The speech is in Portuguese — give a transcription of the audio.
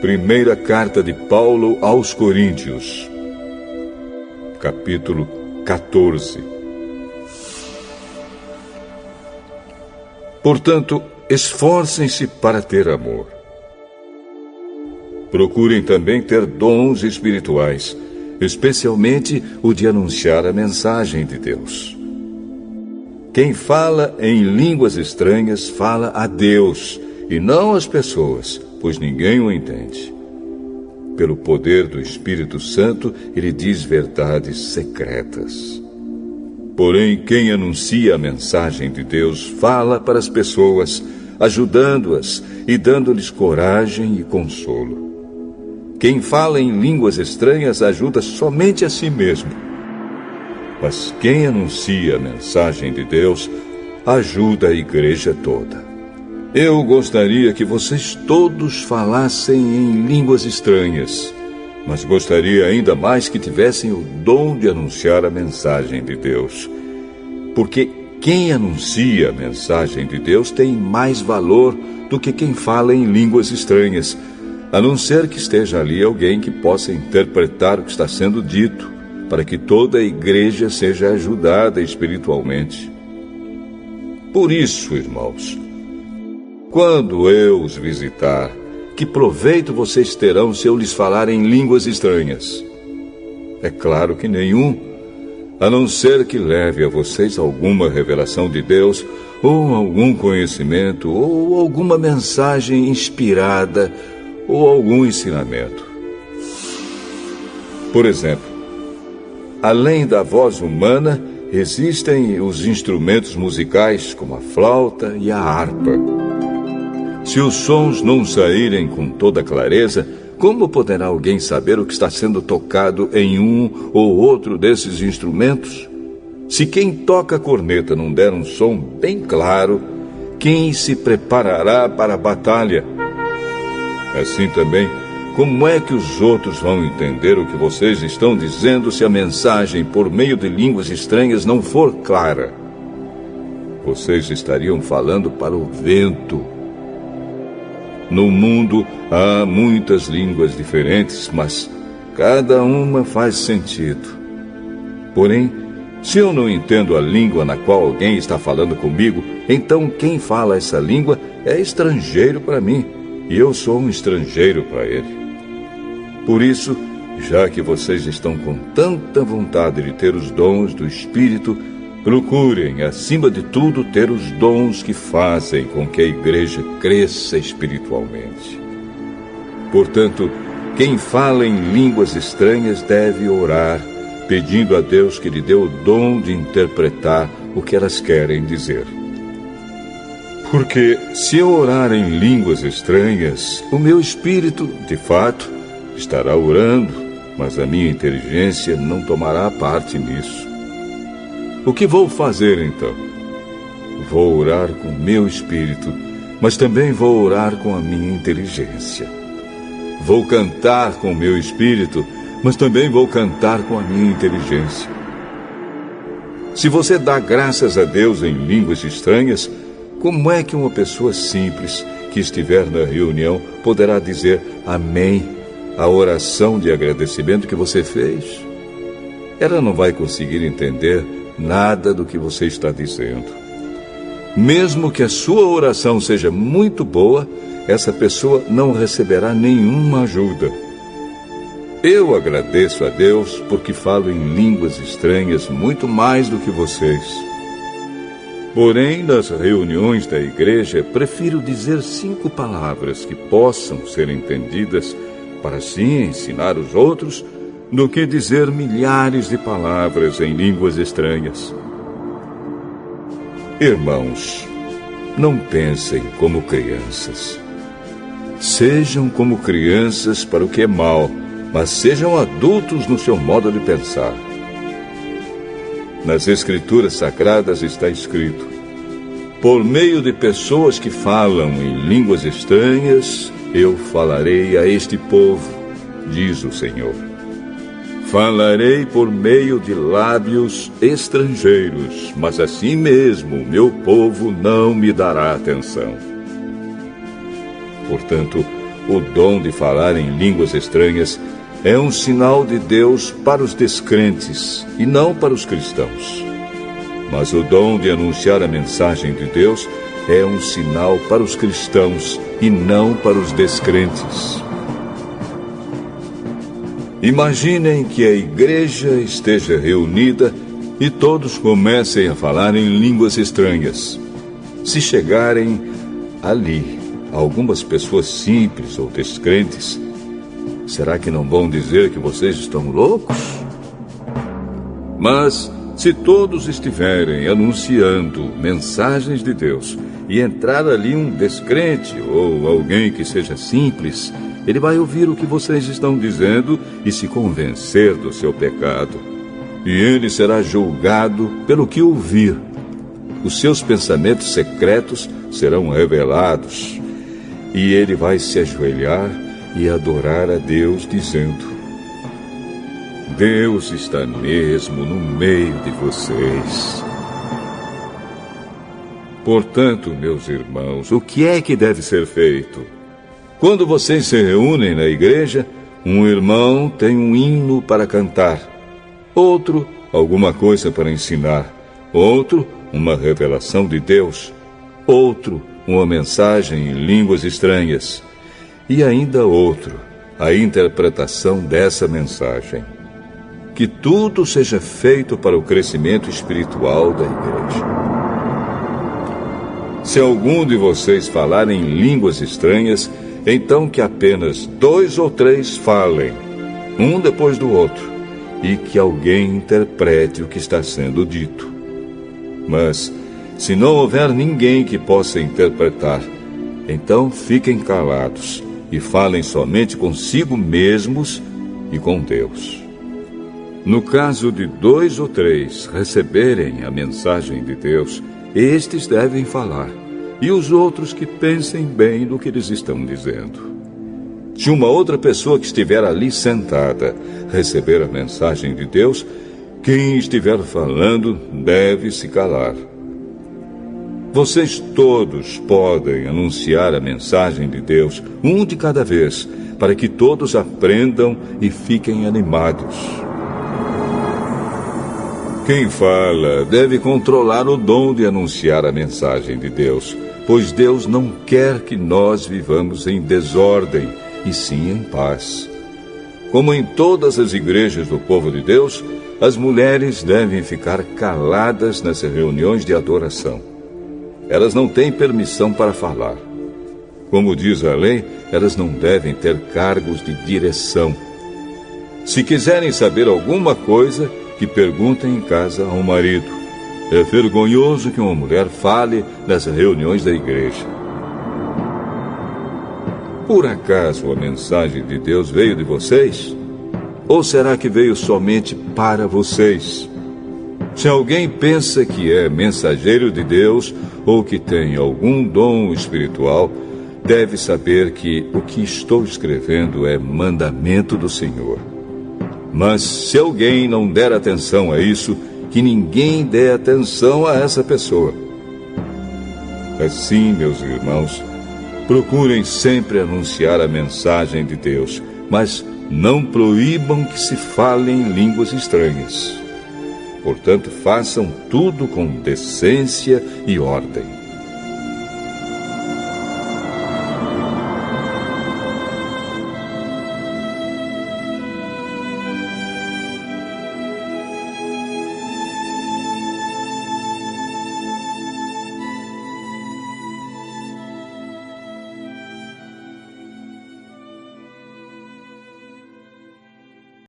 Primeira carta de Paulo aos Coríntios, capítulo 14. Portanto, esforcem-se para ter amor. Procurem também ter dons espirituais, especialmente o de anunciar a mensagem de Deus. Quem fala em línguas estranhas fala a Deus e não às pessoas, pois ninguém o entende. Pelo poder do Espírito Santo, ele diz verdades secretas. Porém, quem anuncia a mensagem de Deus fala para as pessoas, ajudando-as e dando-lhes coragem e consolo. Quem fala em línguas estranhas ajuda somente a si mesmo. Mas quem anuncia a mensagem de Deus ajuda a igreja toda. Eu gostaria que vocês todos falassem em línguas estranhas, mas gostaria ainda mais que tivessem o dom de anunciar a mensagem de Deus. Porque quem anuncia a mensagem de Deus tem mais valor do que quem fala em línguas estranhas, a não ser que esteja ali alguém que possa interpretar o que está sendo dito, para que toda a igreja seja ajudada espiritualmente. Por isso, irmãos, quando eu os visitar, que proveito vocês terão se eu lhes falar em línguas estranhas? É claro que nenhum, a não ser que leve a vocês alguma revelação de Deus, ou algum conhecimento, ou alguma mensagem inspirada, ou algum ensinamento. Por exemplo, além da voz humana, existem os instrumentos musicais, como a flauta e a harpa. Se os sons não saírem com toda clareza, como poderá alguém saber o que está sendo tocado em um ou outro desses instrumentos? Se quem toca a corneta não der um som bem claro, quem se preparará para a batalha? Assim também, como é que os outros vão entender o que vocês estão dizendo se a mensagem por meio de línguas estranhas não for clara? Vocês estariam falando para o vento. No mundo há muitas línguas diferentes, mas cada uma faz sentido. Porém, se eu não entendo a língua na qual alguém está falando comigo, então quem fala essa língua é estrangeiro para mim, e eu sou um estrangeiro para ele. Por isso, já que vocês estão com tanta vontade de ter os dons do Espírito, procurem, acima de tudo, ter os dons que fazem com que a igreja cresça espiritualmente. Portanto, quem fala em línguas estranhas deve orar, pedindo a Deus que lhe dê o dom de interpretar o que elas querem dizer. Porque se eu orar em línguas estranhas, o meu espírito, de fato, estará orando, mas a minha inteligência não tomará parte nisso. O que vou fazer então? Vou orar com o meu espírito, mas também vou orar com a minha inteligência. Vou cantar com o meu espírito, mas também vou cantar com a minha inteligência. Se você dá graças a Deus em línguas estranhas, como é que uma pessoa simples que estiver na reunião poderá dizer amém à oração de agradecimento que você fez? Ela não vai conseguir entender nada do que você está dizendo. Mesmo que a sua oração seja muito boa, essa pessoa não receberá nenhuma ajuda. Eu agradeço a Deus porque falo em línguas estranhas muito mais do que vocês. Porém, nas reuniões da igreja, prefiro dizer 5 palavras que possam ser entendidas para assim ensinar os outros, do que dizer milhares de palavras em línguas estranhas. Irmãos, não pensem como crianças. Sejam como crianças para o que é mal, mas sejam adultos no seu modo de pensar. Nas Escrituras Sagradas está escrito: por meio de pessoas que falam em línguas estranhas, eu falarei a este povo, diz o Senhor. Falarei por meio de lábios estrangeiros, mas assim mesmo meu povo não me dará atenção. Portanto, o dom de falar em línguas estranhas é um sinal de Deus para os descrentes e não para os cristãos. Mas o dom de anunciar a mensagem de Deus é um sinal para os cristãos e não para os descrentes. Imaginem que a igreja esteja reunida e todos comecem a falar em línguas estranhas. Se chegarem ali algumas pessoas simples ou descrentes, será que não vão dizer que vocês estão loucos? Mas se todos estiverem anunciando mensagens de Deus e entrar ali um descrente ou alguém que seja simples, ele vai ouvir o que vocês estão dizendo e se convencer do seu pecado. E ele será julgado pelo que ouvir. Os seus pensamentos secretos serão revelados. E ele vai se ajoelhar e adorar a Deus, dizendo: Deus está mesmo no meio de vocês. Portanto, meus irmãos, o que é que deve ser feito? Quando vocês se reúnem na igreja, um irmão tem um hino para cantar, outro, alguma coisa para ensinar, outro, uma revelação de Deus, outro, uma mensagem em línguas estranhas, e ainda outro, a interpretação dessa mensagem. Que tudo seja feito para o crescimento espiritual da igreja. Se algum de vocês falar em línguas estranhas, então que apenas 2 ou 3 falem, um depois do outro, e que alguém interprete o que está sendo dito. Mas, se não houver ninguém que possa interpretar, então fiquem calados e falem somente consigo mesmos e com Deus. No caso de 2 ou 3 receberem a mensagem de Deus, estes devem falar, e os outros que pensem bem no que eles estão dizendo. Se uma outra pessoa que estiver ali sentada receber a mensagem de Deus, quem estiver falando deve se calar. Vocês todos podem anunciar a mensagem de Deus, um de cada vez, para que todos aprendam e fiquem animados. Quem fala deve controlar o dom de anunciar a mensagem de Deus, pois Deus não quer que nós vivamos em desordem, e sim em paz. Como em todas as igrejas do povo de Deus, as mulheres devem ficar caladas nas reuniões de adoração. Elas não têm permissão para falar. Como diz a lei, elas não devem ter cargos de direção. Se quiserem saber alguma coisa, que perguntem em casa ao marido. É vergonhoso que uma mulher fale nas reuniões da igreja. Por acaso a mensagem de Deus veio de vocês? Ou será que veio somente para vocês? Se alguém pensa que é mensageiro de Deus ou que tem algum dom espiritual, deve saber que o que estou escrevendo é mandamento do Senhor. Mas se alguém não der atenção a isso, que ninguém dê atenção a essa pessoa. Assim, meus irmãos, procurem sempre anunciar a mensagem de Deus, mas não proíbam que se falem línguas estranhas. Portanto, façam tudo com decência e ordem.